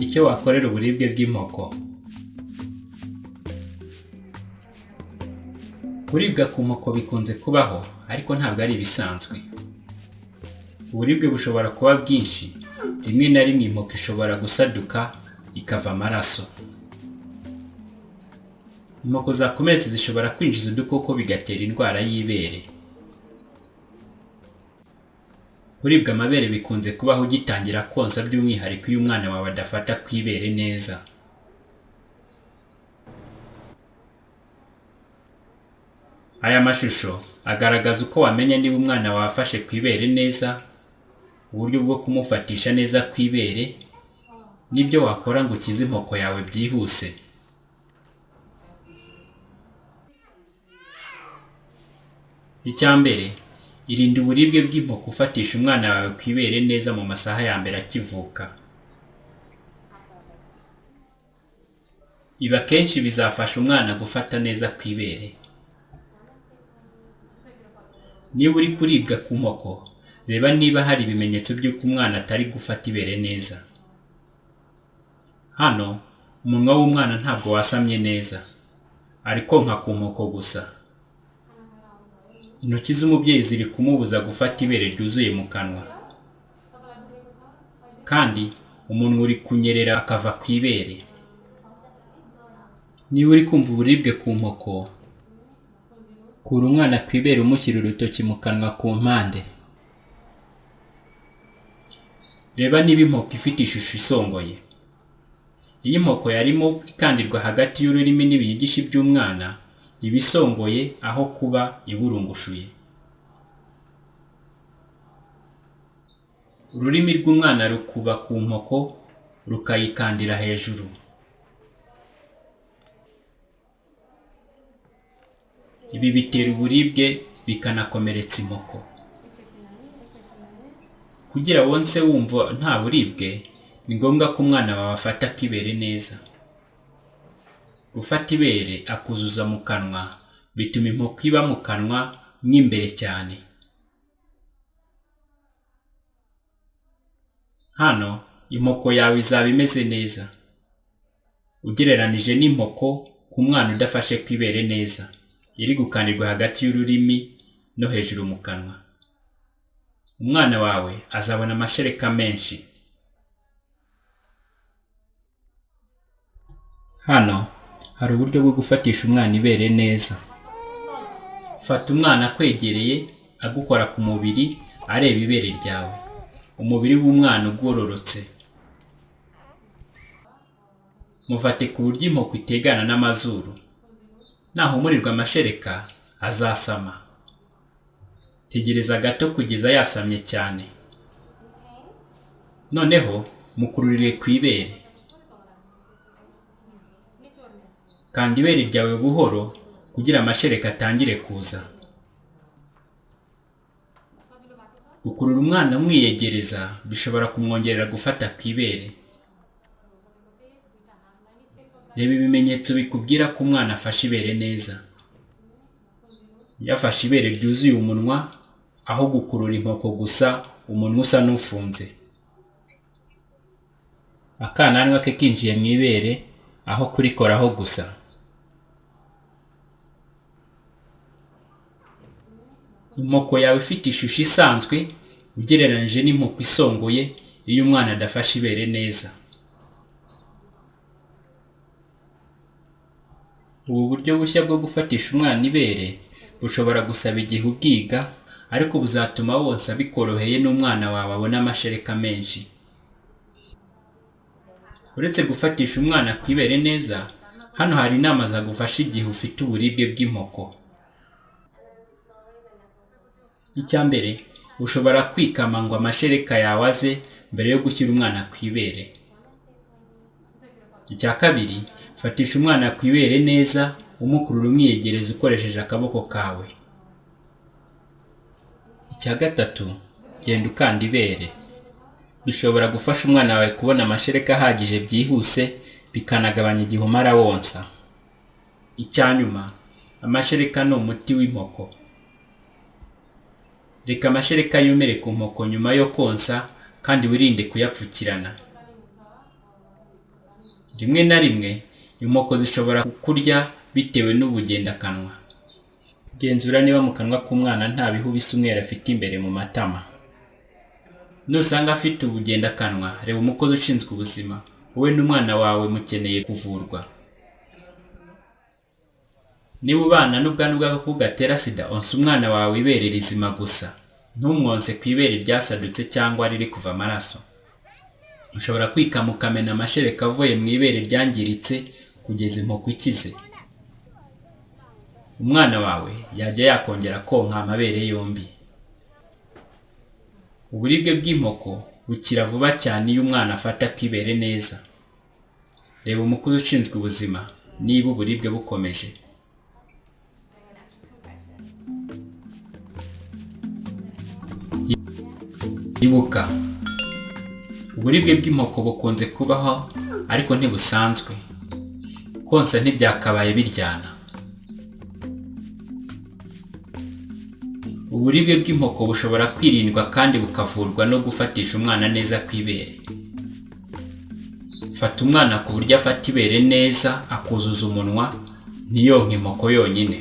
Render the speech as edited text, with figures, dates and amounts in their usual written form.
Icyo wakorera uburibwe bw'impoko. Kuribwa ku mpoko bikunze kubaho, ariko ntabwo ari ibisanzwe. Uburibwe bushobora kuba bwinshi, rimwe na rimwe impoko ishobora gusaduka ikava amaraso. Impoko zakomeretse zishobora kwinjiza udukoko bigatera indwara y'ibere. Kuribwa amabere bikunze kubaho ugitangira konsa, by'umwihariko iyo umwana wawe adafata ku ibere neza. Aya mashusho agaragaza uko wamenya niba umwana wawe afashe ku ibere neza, uburyo bwo kumufatisha neza ku ibere, n'ibyo wakora ngo ukize impoko yawe byihuse. Icyambere, irinde uburibwe bw'impoko ufatisha umwana wawe ku ibere neza mu masaha ya mbere akivuka. Ibi akenshi bizafasha umwana gufata neza ku ibere. Niba uri kuribwa ku mpoko, reba niba hari ibimenyetso by'uko umwana atari gufata ibere neza. Hano, umunwa w'umwana ntabwo wasamye neza, ari konka ku mpoko gusa. Intoki z'umubyeyi ziri kumubuza gufata ibere ryuzuye mu kanwa. Kandi, umunwa uri kunyerera akava ku ibere. Niba uri kumva uburibwe ku mpoko, kura umwana ku ibere umushyira urutoki mu kanwa ku mpande. Reba niba impoko ifite ishusho isongoye. Iyo impoko yarimo ikandirwa hagati y'ururimi n'ibiyigishi by'umwana, iba isongoye aho kuba iburungushuye. Ururimi rw'umwana rukuba ku mpoko rukayikandira hejuru. Ibi bitera uburibwe bikanakomeretsa impoko. Kugira wonse wumva nta buribwe, ni ngombwa ko umwana wawe afata ku ibere neza. Gufata ibere akuzuza mu kanwa bituma impoko iba mu kanwa mw'imbere cyane. Hano, impoko yawe izaba imeze neza, ugereranije n'impoko ku mwana udafashe ku ibere neza, iri gukandirwa hagati y'ururimi no hejuru mu kanwa. Umwana wawe azabona amashereka menshi. Hano, hari uburyo bwo gufatisha umwana ibere neza. Fata umwana akwegereye, agukora ku mubiri, areba ibere ryawe. Umubiri w'umwana ugororotse. Mufate ku buryo impoko itegana n'amazuru. Nahumurirwa amashereka, azasama. Tegereza gato kugeza yasamye cyane. Noneho, mukururire ku ibere. Kanda ibere ryawe buhoro kugira amashereka atangire kuza. Gukurura umwana umwiyegereza bishobora kumwongerera gufata ku ibere. Reba ibimenyetso bikubwira ko umwana afashe ibere neza. Yafashe ibere ryuzuye umunwa, aho gukurura impoko gusa, umunwa usa n'ufunze. Akananwa ke kinjiye mu ibere, aho kurikoraho gusa. Impoko yawe ifite ishusho isanzwe, ugereranije n'impoko isongoye iyo umwana adafashe ibere neza. Ubu buryo bushya bwo gufatisha umwana ibere bushobora gusaba igihe ubwiga, ariko buzatuma wonsa bikoroheye n'umwana wawe abona amashereka menshi. Uretse gufatisha umwana ku ibere neza, hano hari inama zagufasha igihe ufite uburibwe bw'impoko. Icyambere, ushobora kwikama ngo amashereka yawe aze mbere yo gushyira umwana ku ibere. Icya kabiri, fatisha umwana ku ibere neza, umukurura umwiyegereza ukoresheje akaboko kawe. Icya gatatu, genda ukanda ibere. Bishobora gufasha umwana wawe kubona amashereka ahagije byihuse, bikanagabanya igihe umara wonsa. Icyanyuma, amashereka ni umuti w'impoko. Reka amashereka yumere ku mpoko nyuma yo konsa, kandi wirinde kuyapfukirana. rimwe na rimwe inkoko zishobora kukurya bitewe n'ubugendakanwa. Genzura niba mu kanwa k'umwana nta bihu bisa umweru afite imbere mu matama. Nusanga afite ubugendakanwa, reba umukozi ushinzwe ubuzima. Wowe n'umwana wawe mukeneye kuvurwa. Niba ubana n'ubwandu bw'agakoko gatera sida, onsa umwana wawe ibere rizima gusa. Ntumwonse ku ibere ryasadutse cyangwa riri kuva amaraso. Ushobora kwikama ukamena amashereka avuye mu ibere ryangiritse kugeza inkoko ikize. Umwana wawe yajya yakongera konka amabere yombi. Uburibwe bw'inkoko bukira vuba cyane iyo umwana afata ku ibere neza. Reba umukozi ushinzwe ubuzima niba uburibwe bukomeje. Ibuka, uburibwe bw'inkoko bukunze kubaho ariko ntibusanzwe. Konsa ntibyakabaye biryana. Uburibwe bw'inkoko bushobora kwirindwa kandi bukavurwa no gufatisha umwana neza ku ibere. Fata umwana ku buryo afata ibere neza, akuzuza umunwa, ntiyonke inkoko yonyine.